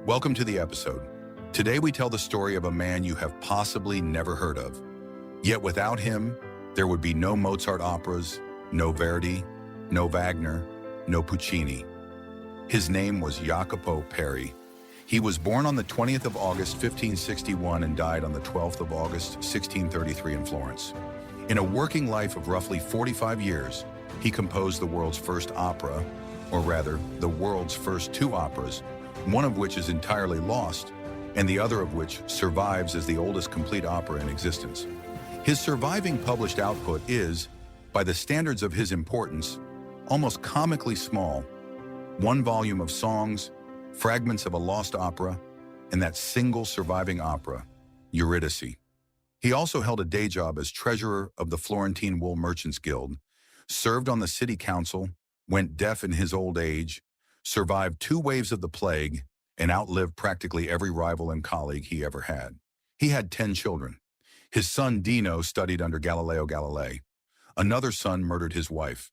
Welcome to the episode. Today we tell the story of a man you have possibly never heard of. Yet without him, there would be no Mozart operas, no Verdi, no Wagner, no Puccini. His name was Jacopo Peri. He was born on the 20th of August, 1561 and died on the 12th of August, 1633 in Florence. In a working life of roughly 45 years, he composed the world's first opera, or rather, the world's first two operas, one of which is entirely lost, and the other of which survives as the oldest complete opera in existence. His surviving published output is, by the standards of his importance, almost comically small. One volume of songs, fragments of a lost opera, and that single surviving opera, Euridice. He also held a day job as treasurer of the Florentine Wool Merchants Guild, served on the city council, went deaf in his old age, survived 2 waves of the plague, and outlived practically every rival and colleague he ever had. He had 10 children. His son Dino studied under Galileo Galilei. Another son murdered his wife.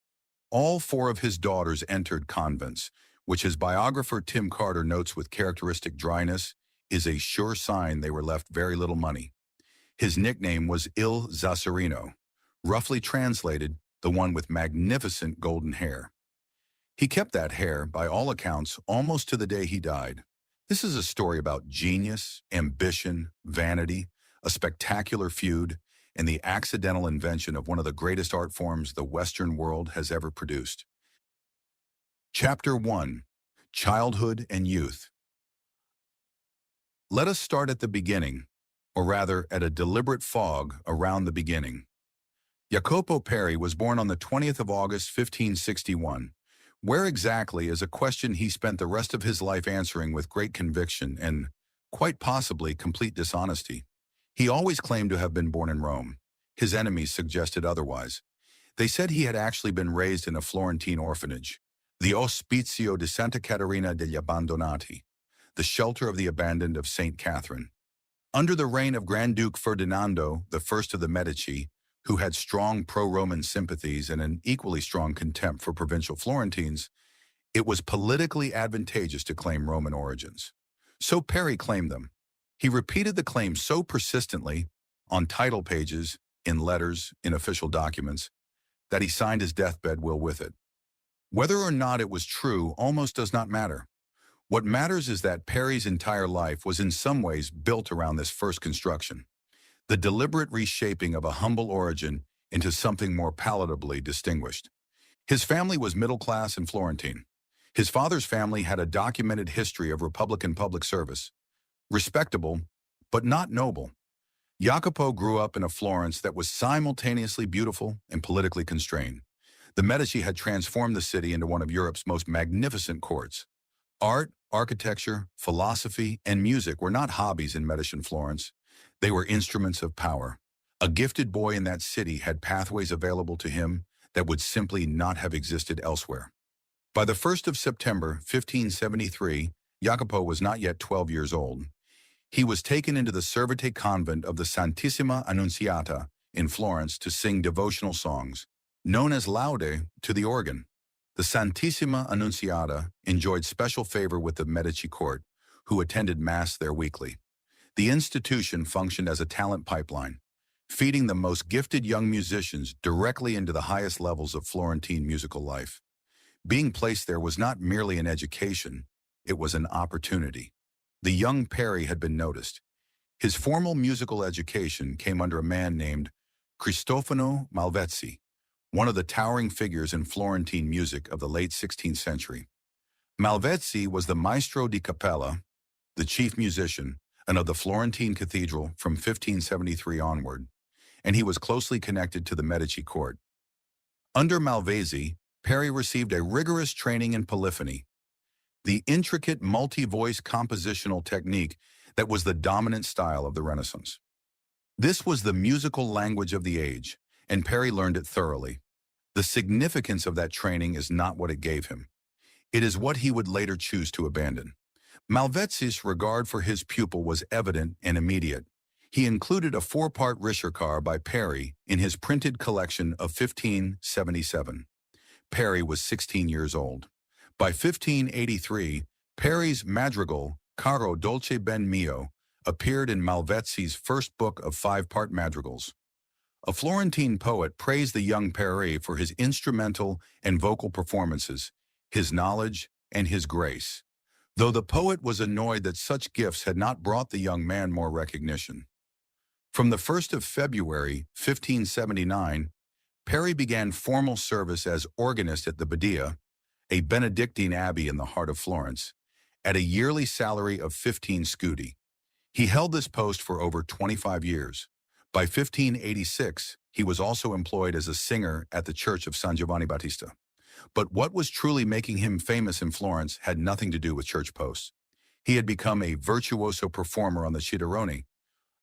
All 4 of his daughters entered convents, which his biographer Tim Carter notes with characteristic dryness is a sure sign they were left very little money. His nickname was Il Zazzarino, roughly translated, the one with magnificent golden hair. He kept that hair, by all accounts, almost to the day he died. This is a story about genius, ambition, vanity, a spectacular feud, and the accidental invention of one of the greatest art forms the Western world has ever produced. Chapter 1. Childhood and Youth. Let us start at the beginning, or rather at a deliberate fog around the beginning. Jacopo Peri was born on the 20th of August, 1561. Where exactly is a question he spent the rest of his life answering with great conviction and, quite possibly, complete dishonesty. He always claimed to have been born in Rome. His enemies suggested otherwise. They said he had actually been raised in a Florentine orphanage, the Ospizio di Santa Caterina degli Abbandonati, the shelter of the abandoned of St. Catherine. Under the reign of Grand Duke Ferdinando, the first of the Medici, who had strong pro-Roman sympathies and an equally strong contempt for provincial Florentines, it was politically advantageous to claim Roman origins. So Peri claimed them. He repeated the claim so persistently, on title pages, in letters, in official documents, that he signed his deathbed will with it. Whether or not it was true almost does not matter. What matters is that Peri's entire life was in some ways built around this first construction, the deliberate reshaping of a humble origin into something more palatably distinguished. His family was middle-class and Florentine. His father's family had a documented history of Republican public service. Respectable, but not noble. Jacopo grew up in a Florence that was simultaneously beautiful and politically constrained. The Medici had transformed the city into one of Europe's most magnificent courts. Art, architecture, philosophy, and music were not hobbies in Medici Florence. They were instruments of power. A gifted boy in that city had pathways available to him that would simply not have existed elsewhere. By the 1st of September, 1573, Jacopo was not yet 12 years old. He was taken into the Servite convent of the Santissima Annunziata in Florence to sing devotional songs, known as laude, to the organ. The Santissima Annunziata enjoyed special favor with the Medici court, who attended Mass there weekly. The institution functioned as a talent pipeline, feeding the most gifted young musicians directly into the highest levels of Florentine musical life. Being placed there was not merely an education, it was an opportunity. The young Peri had been noticed. His formal musical education came under a man named Cristofano Malvezzi, one of the towering figures in Florentine music of the late 16th century. Malvezzi was the maestro di cappella, the chief musician, and of the Florentine cathedral from 1573 onward, and he was closely connected to the Medici court. Under Malvezzi, Peri received a rigorous training in polyphony, the intricate multi-voice compositional technique that was the dominant style of the Renaissance. This was the musical language of the age, and Peri learned it thoroughly. The significance of that training is not what it gave him. It is what he would later choose to abandon. Malvezzi's regard for his pupil was evident and immediate. He included a 4-part Ricercar by Peri in his printed collection of 1577. Peri was 16 years old. By 1583, Peri's madrigal, Caro dolce ben mio, appeared in Malvezzi's first book of five-part madrigals. A Florentine poet praised the young Peri for his instrumental and vocal performances, his knowledge, and his grace, though the poet was annoyed that such gifts had not brought the young man more recognition. From the 1st of February, 1579, Peri began formal service as organist at the Badia, a Benedictine abbey in the heart of Florence, at a yearly salary of 15 scudi. He held this post for over 25 years. By 1586, he was also employed as a singer at the church of San Giovanni Battista. But what was truly making him famous in Florence had nothing to do with church posts. He had become a virtuoso performer on the chitarrone,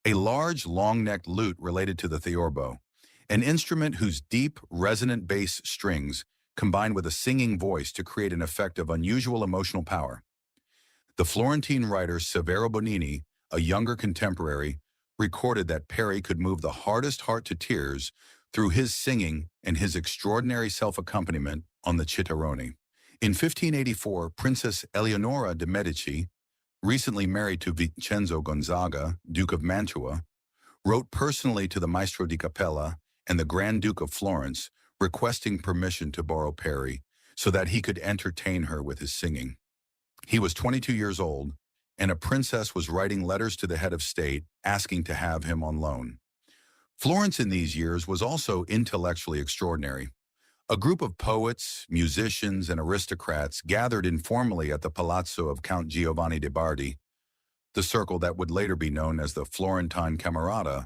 a large, long-necked lute related to the theorbo, an instrument whose deep, resonant bass strings combined with a singing voice to create an effect of unusual emotional power. The Florentine writer Severo Bonini, a younger contemporary, recorded that Peri could move the hardest heart to tears through his singing and his extraordinary self-accompaniment on the chitarrone. In 1584, Princess Eleonora de' Medici, recently married to Vincenzo Gonzaga, Duke of Mantua, wrote personally to the Maestro di Cappella and the Grand Duke of Florence, requesting permission to borrow Peri so that he could entertain her with his singing. He was 22 years old, and a princess was writing letters to the head of state asking to have him on loan. Florence in these years was also intellectually extraordinary. A group of poets, musicians, and aristocrats gathered informally at the palazzo of Count Giovanni de' Bardi, the circle that would later be known as the Florentine Camerata,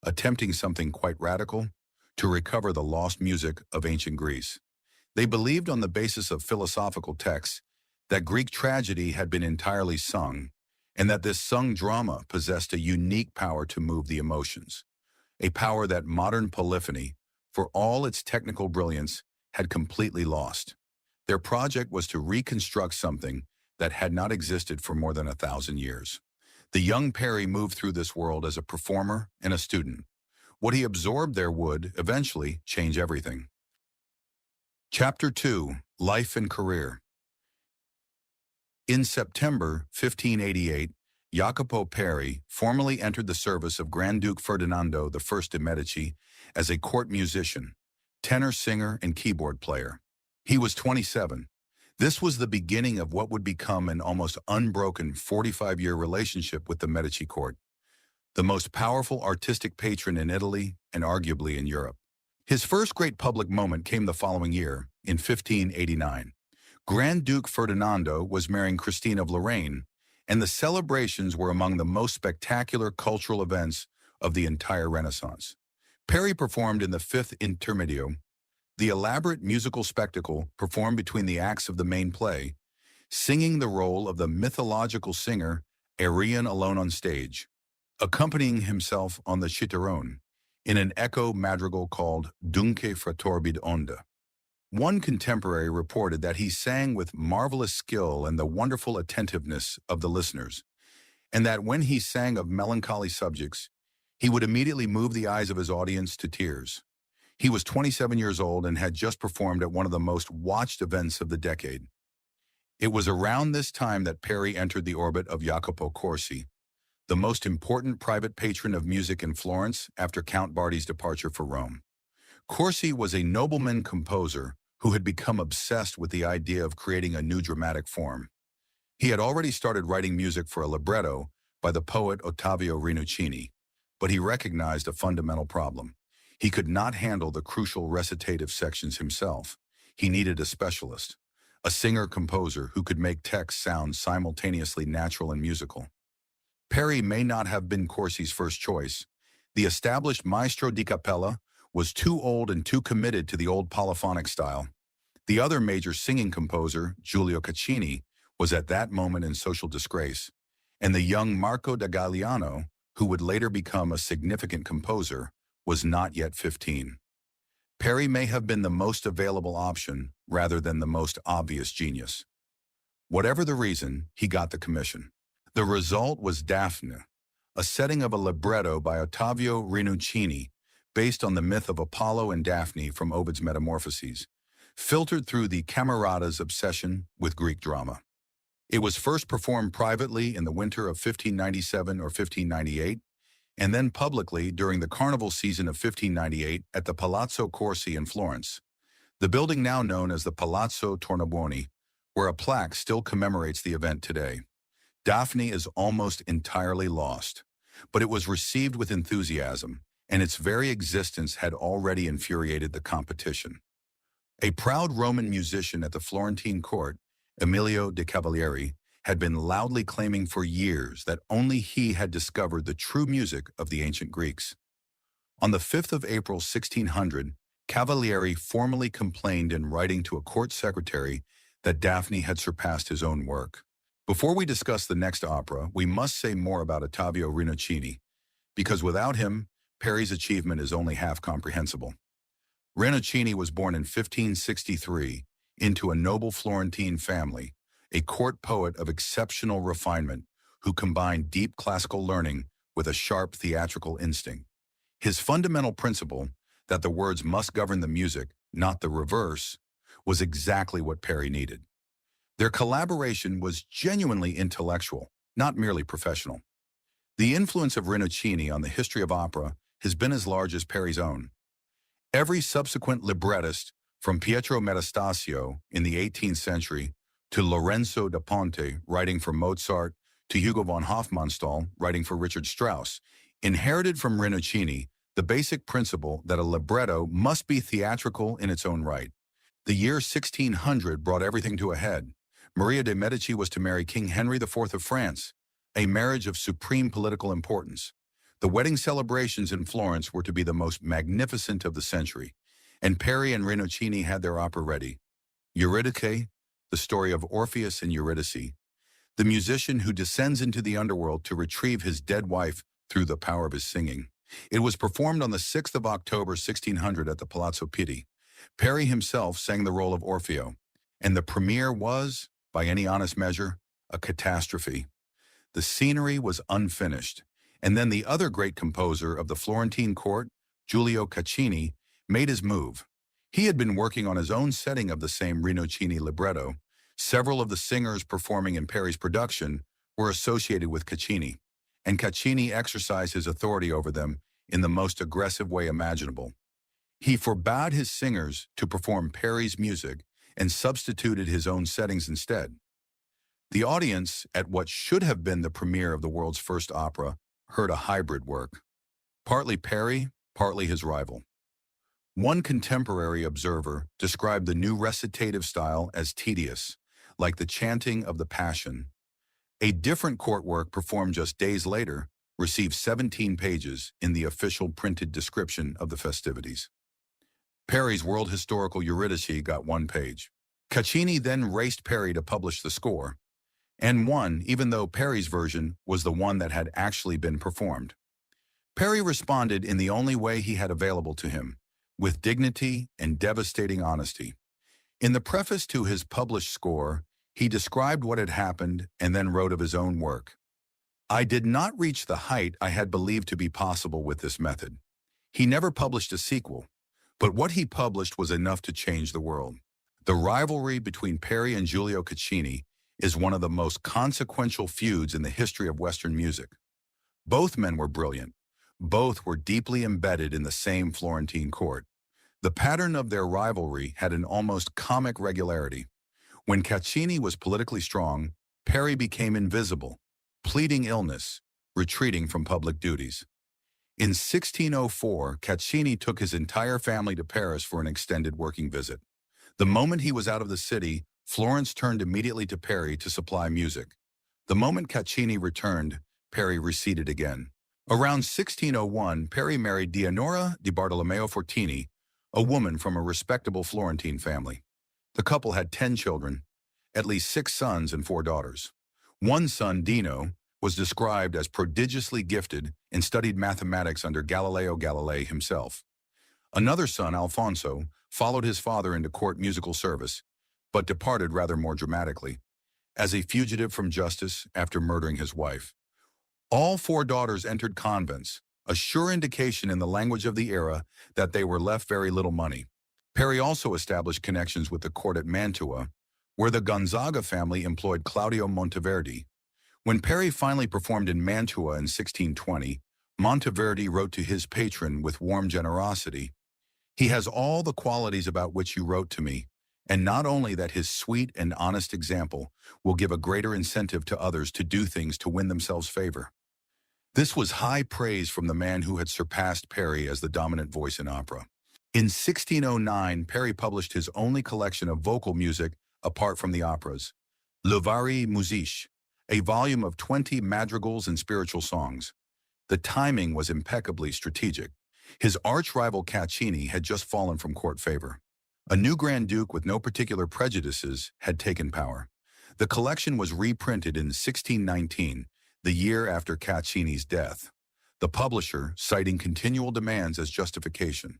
attempting something quite radical to recover the lost music of ancient Greece. They believed on the basis of philosophical texts that Greek tragedy had been entirely sung, and that this sung drama possessed a unique power to move the emotions, a power that modern polyphony, for all its technical brilliance, had completely lost. Their project was to reconstruct something that had not existed for more than 1,000 years. The young Peri moved through this world as a performer and a student. What he absorbed there would, eventually, change everything. Chapter 2. Life and Career. In September 1588, Jacopo Peri formally entered the service of Grand Duke Ferdinando I de' Medici as a court musician, tenor singer, and keyboard player. He was 27. This was the beginning of what would become an almost unbroken 45-year relationship with the Medici court, the most powerful artistic patron in Italy and arguably in Europe. His first great public moment came the following year, in 1589. Grand Duke Ferdinando was marrying Christine of Lorraine, and the celebrations were among the most spectacular cultural events of the entire Renaissance. Peri performed in the fifth intermedio, the elaborate musical spectacle performed between the acts of the main play, singing the role of the mythological singer Arion alone on stage, accompanying himself on the chitarrone in an echo madrigal called Dunque fra torbide onde. One contemporary reported that he sang with marvelous skill and the wonderful attentiveness of the listeners, and that when he sang of melancholy subjects, he would immediately move the eyes of his audience to tears. He was 27 years old and had just performed at one of the most watched events of the decade. It was around this time that Peri entered the orbit of Jacopo Corsi, the most important private patron of music in Florence after Count Bardi's departure for Rome. Corsi was a nobleman composer who had become obsessed with the idea of creating a new dramatic form. He had already started writing music for a libretto by the poet Ottavio Rinuccini, but he recognized a fundamental problem. He could not handle the crucial recitative sections himself. He needed a specialist, a singer-composer who could make texts sound simultaneously natural and musical. Peri may not have been Corsi's first choice. The established Maestro di Cappella was too old and too committed to the old polyphonic style. The other major singing composer, Giulio Caccini, was at that moment in social disgrace, and the young Marco da Galliano, who would later become a significant composer, was not yet 15. Peri may have been the most available option rather than the most obvious genius. Whatever the reason, he got the commission. The result was Daphne, a setting of a libretto by Ottavio Rinuccini, based on the myth of Apollo and Daphne from Ovid's Metamorphoses, filtered through the Camerata's obsession with Greek drama. It was first performed privately in the winter of 1597 or 1598, and then publicly during the carnival season of 1598 at the Palazzo Corsi in Florence, the building now known as the Palazzo Tornabuoni, where a plaque still commemorates the event today. Daphne is almost entirely lost, but it was received with enthusiasm, and its very existence had already infuriated the competition. A proud Roman musician at the Florentine court, Emilio de Cavalieri, had been loudly claiming for years that only he had discovered the true music of the ancient Greeks. On the 5th of April 1600, Cavalieri formally complained in writing to a court secretary that Daphne had surpassed his own work. Before we discuss the next opera, we must say more about Ottavio Rinuccini, because without him, Peri's achievement is only half comprehensible. Rinuccini was born in 1563 into a noble Florentine family, a court poet of exceptional refinement who combined deep classical learning with a sharp theatrical instinct. His fundamental principle, that the words must govern the music, not the reverse, was exactly what Peri needed. Their collaboration was genuinely intellectual, not merely professional. The influence of Rinuccini on the history of opera has been as large as Peri's own. Every subsequent librettist, from Pietro Metastasio in the 18th century to Lorenzo da Ponte writing for Mozart to Hugo von Hofmannsthal writing for Richard Strauss, inherited from Rinuccini the basic principle that a libretto must be theatrical in its own right. The year 1600 brought everything to a head. Maria de' Medici was to marry King Henry IV of France, a marriage of supreme political importance. The wedding celebrations in Florence were to be the most magnificent of the century, and Peri and Rinuccini had their opera ready. Euridice, the story of Orpheus and Euridice, the musician who descends into the underworld to retrieve his dead wife through the power of his singing. It was performed on the 6th of October 1600 at the Palazzo Pitti. Peri himself sang the role of Orfeo, and the premiere was, by any honest measure, a catastrophe. The scenery was unfinished, and then the other great composer of the Florentine court, Giulio Caccini, made his move. He had been working on his own setting of the same Rinuccini libretto. Several of the singers performing in Peri's production were associated with Caccini, and Caccini exercised his authority over them in the most aggressive way imaginable. He forbade his singers to perform Peri's music and substituted his own settings instead. The audience, at what should have been the premiere of the world's first opera, heard a hybrid work, partly Peri, partly his rival. One contemporary observer described the new recitative style as tedious, like the chanting of the Passion. A different court work performed just days later received 17 pages in the official printed description of the festivities. Peri's world historical Euridice got 1 page. Caccini then raced Peri to publish the score, and won even though Peri's version was the one that had actually been performed. Peri responded in the only way he had available to him, with dignity and devastating honesty. In the preface to his published score, he described what had happened and then wrote of his own work. "I did not reach the height I had believed to be possible with this method." He never published a sequel, but what he published was enough to change the world. The rivalry between Peri and Giulio Caccini is one of the most consequential feuds in the history of Western music. Both men were brilliant. Both were deeply embedded in the same Florentine court. The pattern of their rivalry had an almost comic regularity. When Caccini was politically strong, Peri became invisible, pleading illness, retreating from public duties. In 1604, Caccini took his entire family to Paris for an extended working visit. The moment he was out of the city, Florence turned immediately to Peri to supply music. The moment Caccini returned, Peri receded again. Around 1601, Peri married Dianora di Bartolomeo Fortini, a woman from a respectable Florentine family. The couple had 10 children, at least 6 sons and 4 daughters. One son, Dino, was described as prodigiously gifted and studied mathematics under Galileo Galilei himself. Another son, Alfonso, followed his father into court musical service, but departed rather more dramatically, as a fugitive from justice after murdering his wife. All 4 daughters entered convents, a sure indication in the language of the era that they were left very little money. Peri also established connections with the court at Mantua, where the Gonzaga family employed Claudio Monteverdi. When Peri finally performed in Mantua in 1620, Monteverdi wrote to his patron with warm generosity, "He has all the qualities about which you wrote to me, and not only that his sweet and honest example will give a greater incentive to others to do things to win themselves favor." This was high praise from the man who had surpassed Peri as the dominant voice in opera. In 1609, Peri published his only collection of vocal music apart from the operas, Le Varie Musique, a volume of 20 madrigals and spiritual songs. The timing was impeccably strategic. His arch-rival Caccini had just fallen from court favor. A new Grand Duke with no particular prejudices had taken power. The collection was reprinted in 1619, the year after Caccini's death. The publisher, citing continual demands as justification.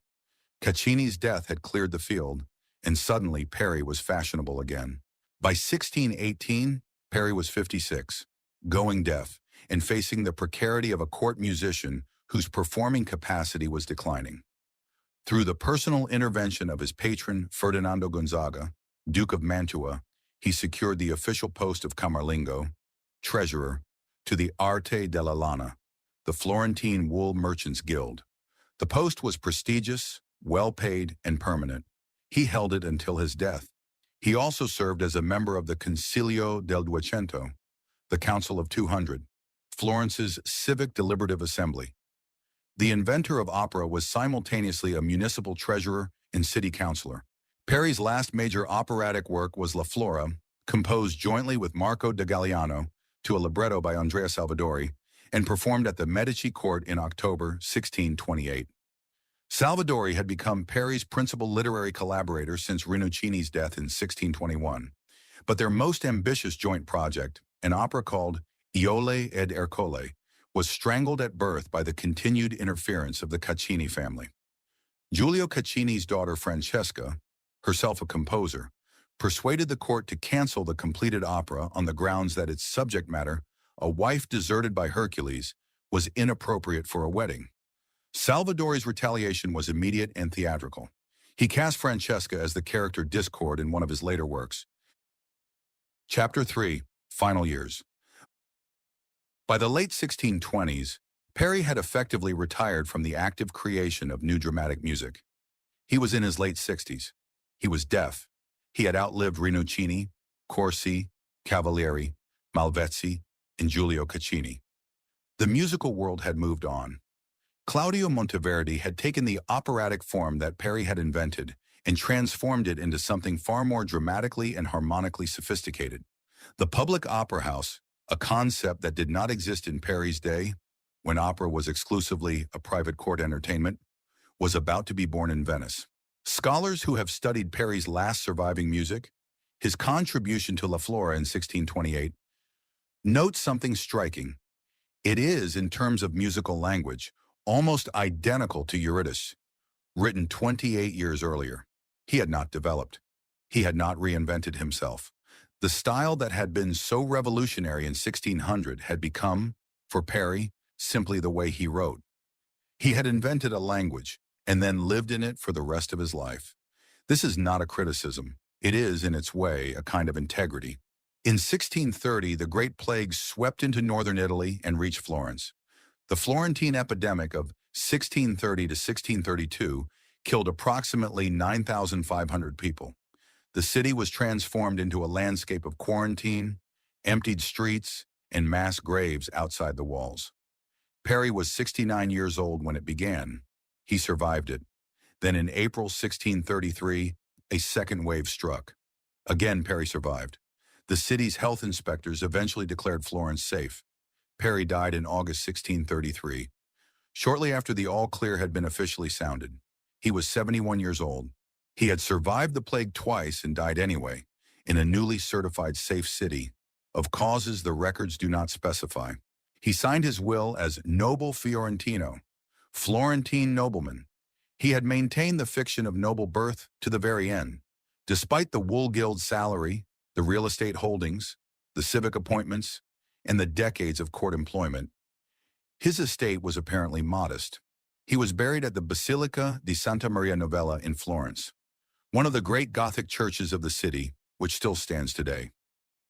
Caccini's death had cleared the field, and suddenly Peri was fashionable again. By 1618, Peri was 56, going deaf, and facing the precarity of a court musician whose performing capacity was declining. Through the personal intervention of his patron Ferdinando Gonzaga, Duke of Mantua, he secured the official post of Camerlengo, treasurer, to the Arte della Lana, the Florentine Wool Merchants Guild. The post was prestigious, well-paid, and permanent. He held it until his death. He also served as a member of the Concilio del Duecento, the Council of 200, Florence's civic deliberative assembly. The inventor of opera was simultaneously a municipal treasurer and city councilor. Peri's last major operatic work was La Flora, composed jointly with Marco da Galliano to a libretto by Andrea Salvadori, and performed at the Medici court in October 1628. Salvadori had become Peri's principal literary collaborator since Rinuccini's death in 1621, but their most ambitious joint project, an opera called Iole ed Ercole, was strangled at birth by the continued interference of the Caccini family. Giulio Caccini's daughter Francesca, herself a composer, persuaded the court to cancel the completed opera on the grounds that its subject matter, a wife deserted by Hercules, was inappropriate for a wedding. Salvadori's retaliation was immediate and theatrical. He cast Francesca as the character Discord in one of his later works. Chapter 3, Final Years. By the late 1620s, Peri had effectively retired from the active creation of new dramatic music. He was in his late 60s. He was deaf. He had outlived Rinuccini, Corsi, Cavalieri, Malvezzi, and Giulio Caccini. The musical world had moved on. Claudio Monteverdi had taken the operatic form that Peri had invented and transformed it into something far more dramatically and harmonically sophisticated. The public opera house, a concept that did not exist in Peri's day, when opera was exclusively a private court entertainment, was about to be born in Venice. Scholars who have studied Peri's last surviving music, his contribution to La Flora in 1628, note something striking. It is, in terms of musical language, almost identical to Euridice, written 28 years earlier. He had not developed. He had not reinvented himself. The style that had been so revolutionary in 1600 had become, for Peri, simply the way he wrote. He had invented a language and then lived in it for the rest of his life. This is not a criticism. It is, in its way, a kind of integrity. In 1630, the Great Plague swept into northern Italy and reached Florence. The Florentine epidemic of 1630 to 1632 killed approximately 9,500 people. The city was transformed into a landscape of quarantine, emptied streets, and mass graves outside the walls. Peri was 69 years old when it began. He survived it. Then in April 1633, a second wave struck. Again, Peri survived. The city's health inspectors eventually declared Florence safe. Peri died in August 1633. Shortly after the all-clear had been officially sounded, he was 71 years old. He had survived the plague twice and died anyway, in a newly certified safe city, of causes the records do not specify. He signed his will as Noble Fiorentino, Florentine nobleman. He had maintained the fiction of noble birth to the very end. Despite the Wool Guild salary, the real estate holdings, the civic appointments, and the decades of court employment, his estate was apparently modest. He was buried at the Basilica di Santa Maria Novella in Florence, one of the great Gothic churches of the city, which still stands today.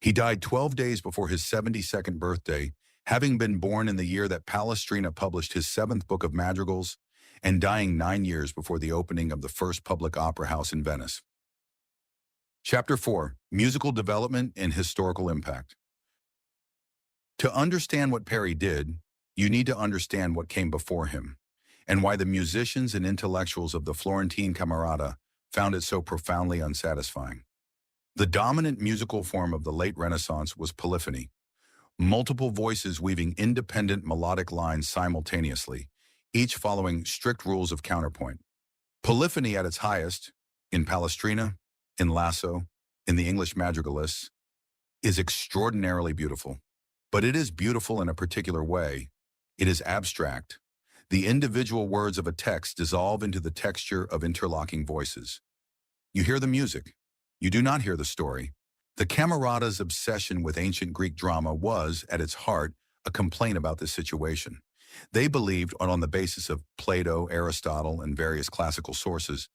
He died 12 days before his 72nd birthday, having been born in the year that Palestrina published his seventh book of madrigals, and dying 9 years before the opening of the first public opera house in Venice. Chapter 4. Musical Development and Historical Impact. To understand what Peri did, you need to understand what came before him, and why the musicians and intellectuals of the Florentine Camerata found it so profoundly unsatisfying. The dominant musical form of the late Renaissance was polyphony, multiple voices weaving independent melodic lines simultaneously, each following strict rules of counterpoint. Polyphony at its highest, in Palestrina, in Lasso, in the English madrigalists, is extraordinarily beautiful. But it is beautiful in a particular way. It is abstract. The individual words of a text dissolve into the texture of interlocking voices. You hear the music. You do not hear the story. The Camerata's obsession with ancient Greek drama was, at its heart, a complaint about this situation. They believed, on the basis of Plato, Aristotle, and various classical sources,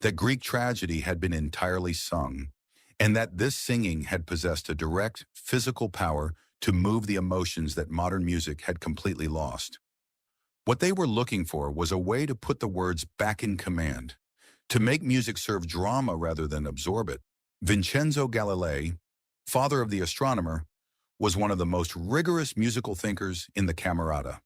that Greek tragedy had been entirely sung, and that this singing had possessed a direct, physical power to move the emotions that modern music had completely lost. What they were looking for was a way to put the words back in command, to make music serve drama rather than absorb it. Vincenzo Galilei, father of the astronomer, was one of the most rigorous musical thinkers in the Camerata.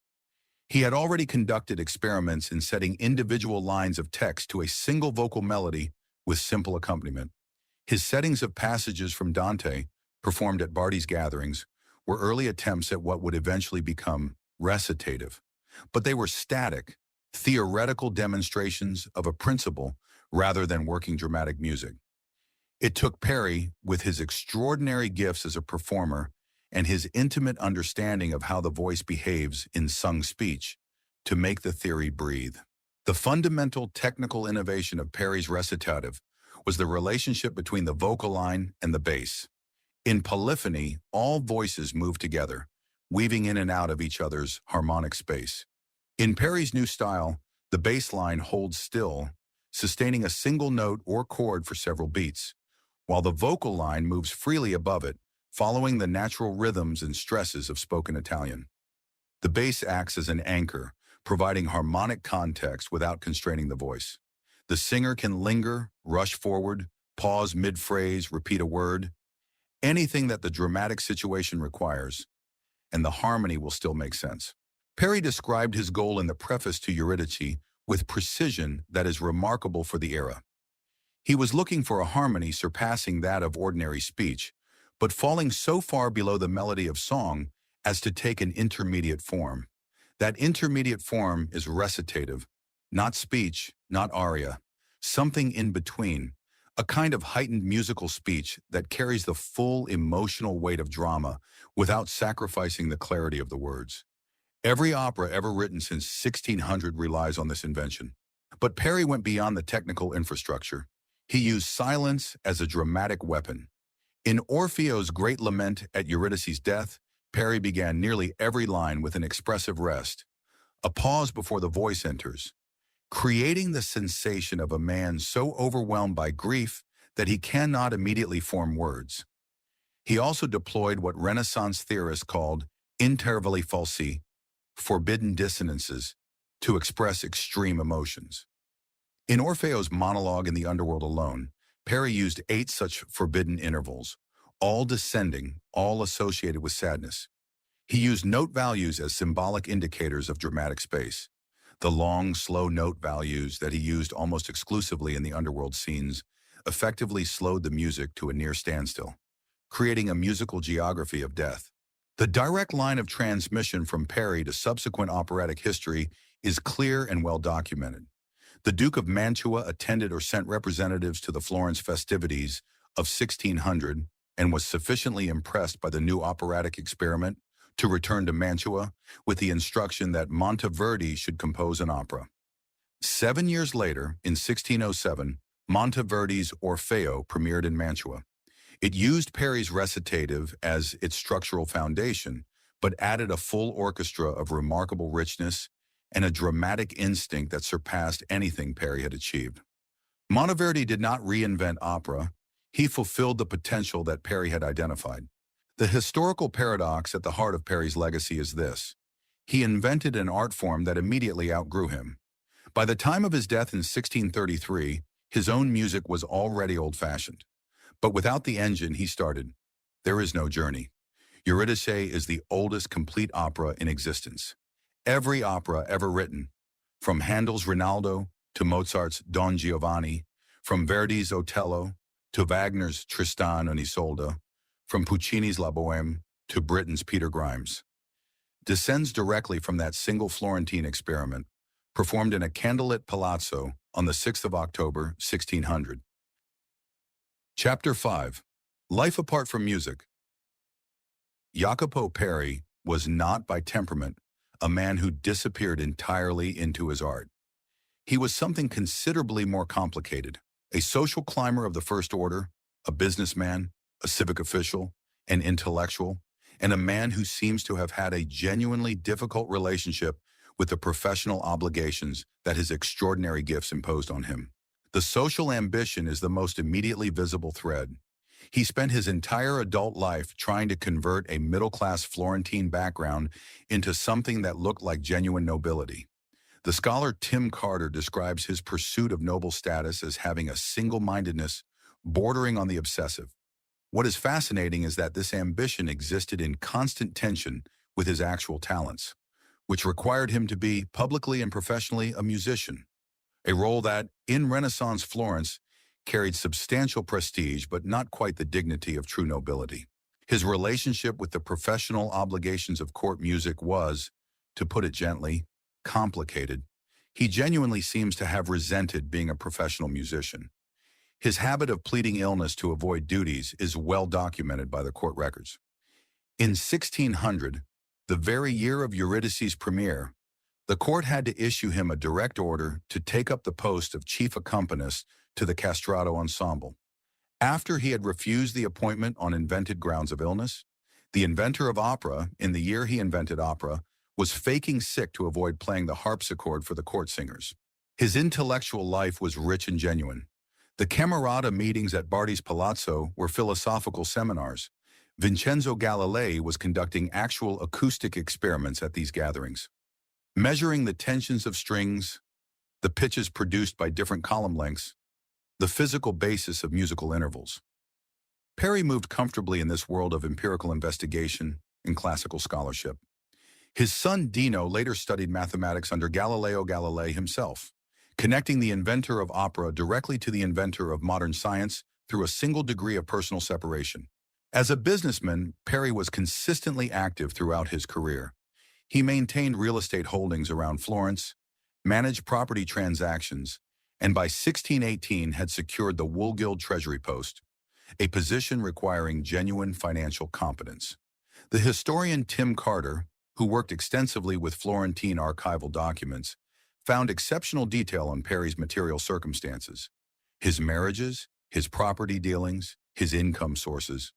He had already conducted experiments in setting individual lines of text to a single vocal melody with simple accompaniment. His settings of passages from Dante, performed at Verdi's gatherings, were early attempts at what would eventually become recitative. But they were static, theoretical demonstrations of a principle rather than working dramatic music. It took Peri, with his extraordinary gifts as a performer and his intimate understanding of how the voice behaves in sung speech, to make the theory breathe. The fundamental technical innovation of Peri's recitative was the relationship between the vocal line and the bass. In polyphony, all voices move together, weaving in and out of each other's harmonic space. In Peri's new style, the bass line holds still, sustaining a single note or chord for several beats, while the vocal line moves freely above it, following the natural rhythms and stresses of spoken Italian. The bass acts as an anchor, providing harmonic context without constraining the voice. The singer can linger, rush forward, pause mid-phrase, repeat a word, anything that the dramatic situation requires, and the harmony will still make sense. Peri described his goal in the preface to Euridice with precision that is remarkable for the era. He was looking for a harmony surpassing that of ordinary speech, but falling so far below the melody of song as to take an intermediate form. That intermediate form is recitative, not speech, not aria, something in between, a kind of heightened musical speech that carries the full emotional weight of drama without sacrificing the clarity of the words. Every opera ever written since 1600 relies on this invention. But Peri went beyond the technical infrastructure. He used silence as a dramatic weapon. In Orfeo's great lament at Euridice's death, Peri began nearly every line with an expressive rest, a pause before the voice enters, creating the sensation of a man so overwhelmed by grief that he cannot immediately form words. He also deployed what Renaissance theorists called intervalli falsi, forbidden dissonances, to express extreme emotions. In Orfeo's monologue in the underworld alone, Peri used 8 such forbidden intervals, all descending, all associated with sadness. He used note values as symbolic indicators of dramatic space. The long, slow note values that he used almost exclusively in the underworld scenes effectively slowed the music to a near standstill, creating a musical geography of death. The direct line of transmission from Peri to subsequent operatic history is clear and well documented. The Duke of Mantua attended or sent representatives to the Florence festivities of 1600 and was sufficiently impressed by the new operatic experiment to return to Mantua with the instruction that Monteverdi should compose an opera. 7 years later, in 1607, Monteverdi's Orfeo premiered in Mantua. It used Peri's recitative as its structural foundation, but added a full orchestra of remarkable richness and a dramatic instinct that surpassed anything Peri had achieved. Monteverdi did not reinvent opera. He fulfilled the potential that Peri had identified. The historical paradox at the heart of Peri's legacy is this. He invented an art form that immediately outgrew him. By the time of his death in 1633, his own music was already old-fashioned. But without the engine he started, there is no journey. Euridice is the oldest complete opera in existence. Every opera ever written, from Handel's Rinaldo to Mozart's Don Giovanni, from Verdi's Otello to Wagner's Tristan und Isolde, from Puccini's La Bohème to Britain's Peter Grimes, descends directly from that single Florentine experiment, performed in a candlelit palazzo on the 6th of October, 1600. Chapter 5. Life Apart from Music. Jacopo Peri was not by temperament a man who disappeared entirely into his art. He was something considerably more complicated, a social climber of the first order, a businessman, a civic official, an intellectual, and a man who seems to have had a genuinely difficult relationship with the professional obligations that his extraordinary gifts imposed on him. The social ambition is the most immediately visible thread. He spent his entire adult life trying to convert a middle-class Florentine background into something that looked like genuine nobility. The scholar Tim Carter describes his pursuit of noble status as having a single-mindedness bordering on the obsessive. What is fascinating is that this ambition existed in constant tension with his actual talents, which required him to be, publicly and professionally, a musician, a role that, in Renaissance Florence, carried substantial prestige but not quite the dignity of true nobility. His relationship with the professional obligations of court music was, to put it gently, complicated. He genuinely seems to have resented being a professional musician. His habit of pleading illness to avoid duties is well documented by the court records. In 1600, the very year of Euridice's premiere, the court had to issue him a direct order to take up the post of chief accompanist to the castrato ensemble. After he had refused the appointment on invented grounds of illness, the inventor of opera, in the year he invented opera, was faking sick to avoid playing the harpsichord for the court singers. His intellectual life was rich and genuine. The Camerata meetings at Bardi's Palazzo were philosophical seminars. Vincenzo Galilei was conducting actual acoustic experiments at these gatherings, measuring the tensions of strings, the pitches produced by different column lengths, the physical basis of musical intervals. Peri moved comfortably in this world of empirical investigation and classical scholarship. His son Dino later studied mathematics under Galileo Galilei himself, connecting the inventor of opera directly to the inventor of modern science through a single degree of personal separation. As a businessman, Peri was consistently active throughout his career. He maintained real estate holdings around Florence, managed property transactions, and by 1618 had secured the Woolgild Treasury Post, a position requiring genuine financial competence. The historian Tim Carter, who worked extensively with Florentine archival documents, found exceptional detail on Peri's material circumstances, his marriages, his property dealings, his income sources.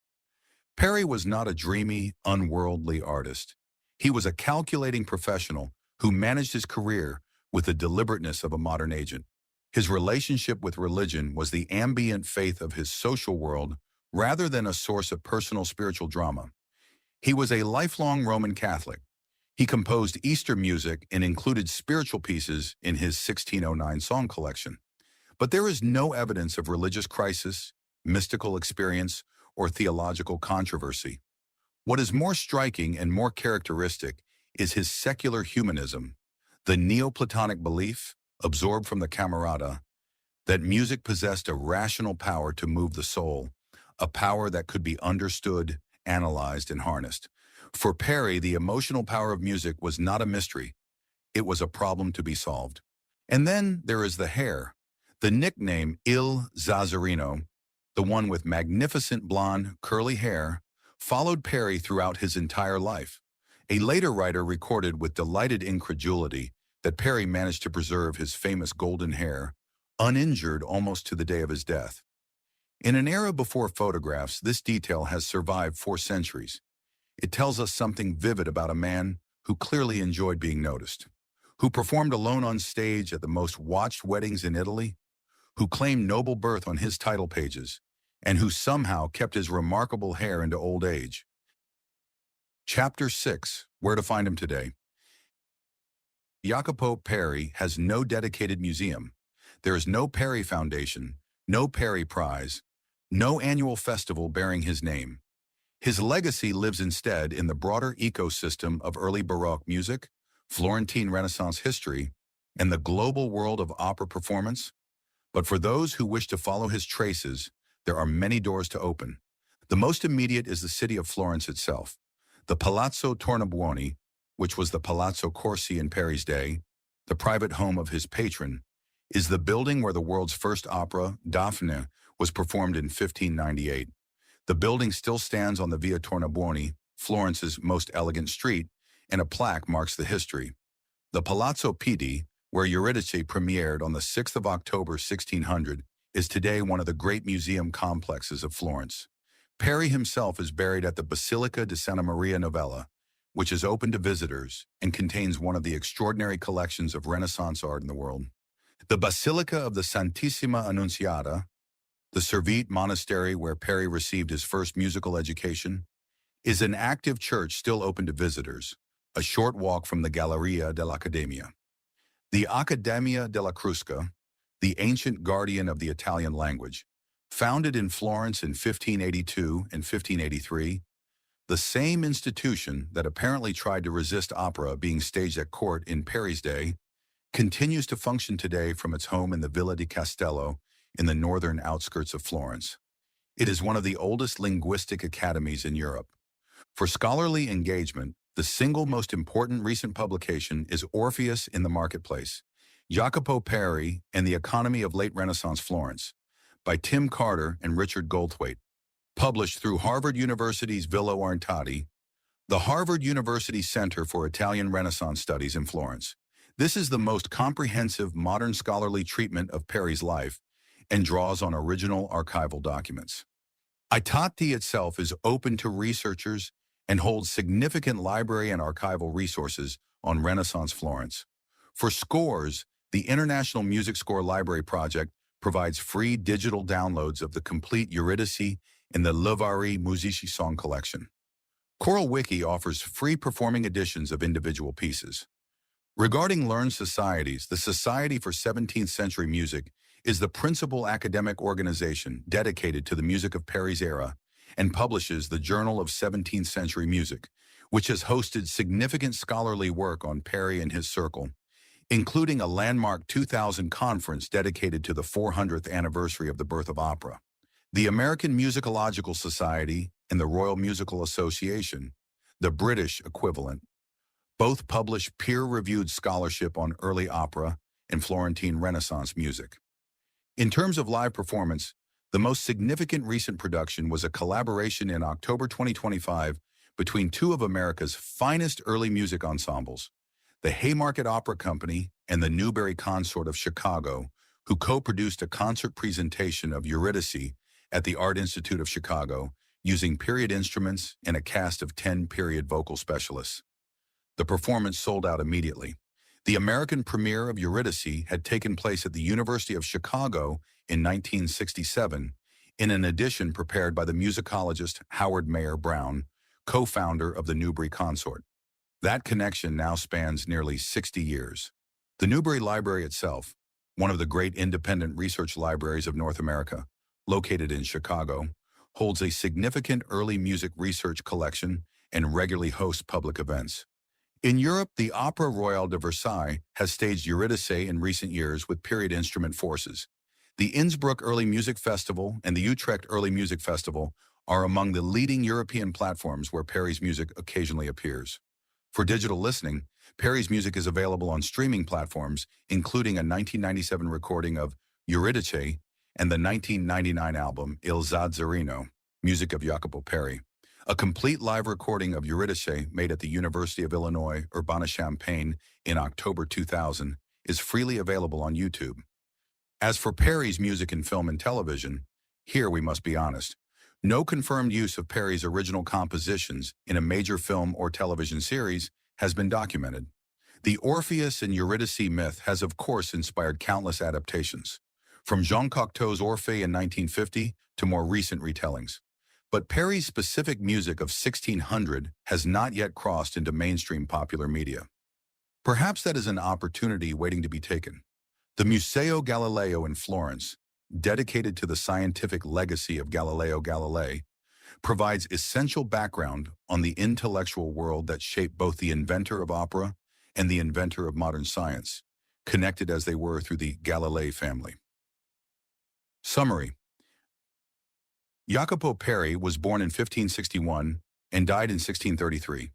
Peri was not a dreamy, unworldly artist. He was a calculating professional who managed his career with the deliberateness of a modern agent. His relationship with religion was the ambient faith of his social world rather than a source of personal spiritual drama. He was a lifelong Roman Catholic. He composed Easter music and included spiritual pieces in his 1609 song collection. But there is no evidence of religious crisis, mystical experience, or theological controversy. What is more striking and more characteristic is his secular humanism, the Neoplatonic belief, absorbed from the Camerata, that music possessed a rational power to move the soul, a power that could be understood, analyzed, and harnessed. For Peri, the emotional power of music was not a mystery. It was a problem to be solved. And then there is the hair. The nickname Il Zazzarino, the one with magnificent blonde, curly hair, followed Peri throughout his entire life. A later writer recorded with delighted incredulity that Peri managed to preserve his famous golden hair, uninjured almost to the day of his death. In an era before photographs, this detail has survived 4 centuries. It tells us something vivid about a man who clearly enjoyed being noticed, who performed alone on stage at the most watched weddings in Italy, who claimed noble birth on his title pages, and who somehow kept his remarkable hair into old age. Chapter 6. Where to find him today. Jacopo Peri has no dedicated museum. There is no Peri Foundation, no Peri Prize, no annual festival bearing his name. His legacy lives instead in the broader ecosystem of early Baroque music, Florentine Renaissance history, and the global world of opera performance. But for those who wish to follow his traces, there are many doors to open. The most immediate is the city of Florence itself. The Palazzo Tornabuoni, which was the Palazzo Corsi in Peri's day, the private home of his patron, is the building where the world's first opera, Daphne, was performed in 1598. The building still stands on the Via Tornabuoni, Florence's most elegant street, and a plaque marks the history. The Palazzo Pitti, where Euridice premiered on the 6th of October 1600, is today one of the great museum complexes of Florence. Peri himself is buried at the Basilica di Santa Maria Novella, which is open to visitors and contains one of the extraordinary collections of Renaissance art in the world. The Basilica of the Santissima Annunziata, the Servite monastery where Peri received his first musical education, is an active church still open to visitors, a short walk from the Galleria dell'Accademia. The Accademia della Crusca, the ancient guardian of the Italian language, founded in Florence in 1582 and 1583, the same institution that apparently tried to resist opera being staged at court in Peri's day, continues to function today from its home in the Villa di Castello in the northern outskirts of Florence. It is one of the oldest linguistic academies in Europe. For scholarly engagement, the single most important recent publication is Orpheus in the Marketplace, Jacopo Peri and the Economy of Late Renaissance Florence, by Tim Carter and Richard Goldthwaite, published through Harvard University's Villa Oronzati, the Harvard University Center for Italian Renaissance Studies in Florence. This is the most comprehensive modern scholarly treatment of Peri's life and draws on original archival documents. Oronzati itself is open to researchers and holds significant library and archival resources on Renaissance Florence. For scores, the International Music Score Library Project provides free digital downloads of the complete Euridice and the Rivalries Musici song collection. Choral Wiki offers free performing editions of individual pieces. Regarding learned societies, the Society for 17th Century Music is the principal academic organization dedicated to the music of Peri's era and publishes the Journal of 17th Century Music, which has hosted significant scholarly work on Peri and his circle, including a landmark 2000 conference dedicated to the 400th anniversary of the birth of opera. The American Musicological Society and the Royal Musical Association, the British equivalent, both publish peer-reviewed scholarship on early opera and Florentine Renaissance music. In terms of live performance, the most significant recent production was a collaboration in October 2025 between two of America's finest early music ensembles, the Haymarket Opera Company and the Newberry Consort of Chicago, who co-produced a concert presentation of Euridice at the Art Institute of Chicago using period instruments and a cast of 10 period vocal specialists. The performance sold out immediately. The American premiere of Euridice had taken place at the University of Chicago in 1967 in an edition prepared by the musicologist Howard Mayer Brown, co-founder of the Newberry Consort. That connection now spans nearly 60 years. The Newberry Library itself, one of the great independent research libraries of North America, located in Chicago, holds a significant early music research collection and regularly hosts public events. In Europe, the Opera Royale de Versailles has staged Euridice in recent years with period instrument forces. The Innsbruck Early Music Festival and the Utrecht Early Music Festival are among the leading European platforms where Peri's music occasionally appears. For digital listening, Peri's music is available on streaming platforms, including a 1997 recording of Euridice and the 1999 album Il Zazzarino, music of Jacopo Peri. A complete live recording of Euridice made at the University of Illinois, Urbana-Champaign in October 2000 is freely available on YouTube. As for Peri's music in film and television, here we must be honest. No confirmed use of Peri's original compositions in a major film or television series has been documented. The Orpheus and Euridice myth has of course inspired countless adaptations. from Jean Cocteau's Orphée in 1950 to more recent retellings. But Peri's specific music of 1600 has not yet crossed into mainstream popular media. Perhaps that is an opportunity waiting to be taken. The Museo Galileo in Florence, dedicated to the scientific legacy of Galileo Galilei, provides essential background on the intellectual world that shaped both the inventor of opera and the inventor of modern science, connected as they were through the Galilei family. Summary. Jacopo Peri was born in 1561 and died in 1633.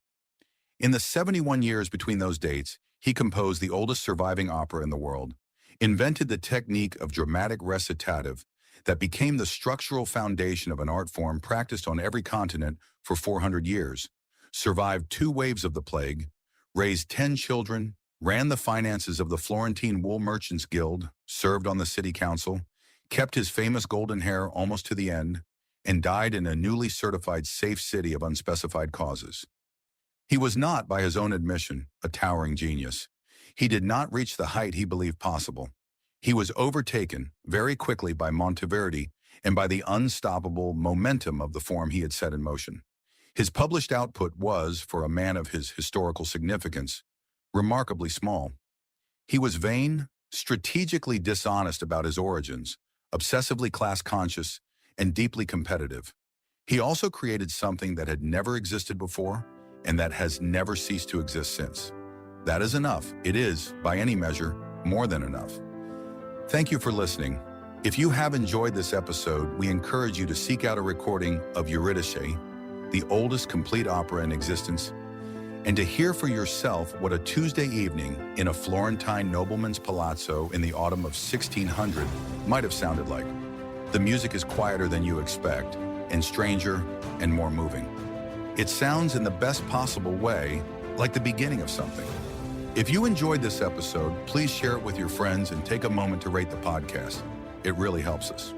In the 71 years between those dates, he composed the oldest surviving opera in the world, invented the technique of dramatic recitative that became the structural foundation of an art form practiced on every continent for 400 years, survived 2 waves of the plague, raised 10 children, ran the finances of the Florentine Wool Merchants Guild, served on the city council, kept his famous golden hair almost to the end, and died in a newly certified safe city of unspecified causes. He was not, by his own admission, a towering genius. He did not reach the height he believed possible. He was overtaken very quickly by Monteverdi and by the unstoppable momentum of the form he had set in motion. His published output was, for a man of his historical significance, remarkably small. He was vain, strategically dishonest about his origins, obsessively class-conscious, and deeply competitive. He also created something that had never existed before and that has never ceased to exist since. That is enough. It is, by any measure, more than enough. Thank you for listening. If you have enjoyed this episode, we encourage you to seek out a recording of Euridice, the oldest complete opera in existence, and to hear for yourself what a Tuesday evening in a Florentine nobleman's palazzo in the autumn of 1600 might have sounded like. The music is quieter than you expect, and stranger and more moving. It sounds in the best possible way, like the beginning of something. If you enjoyed this episode, please share it with your friends and take a moment to rate the podcast. It really helps us.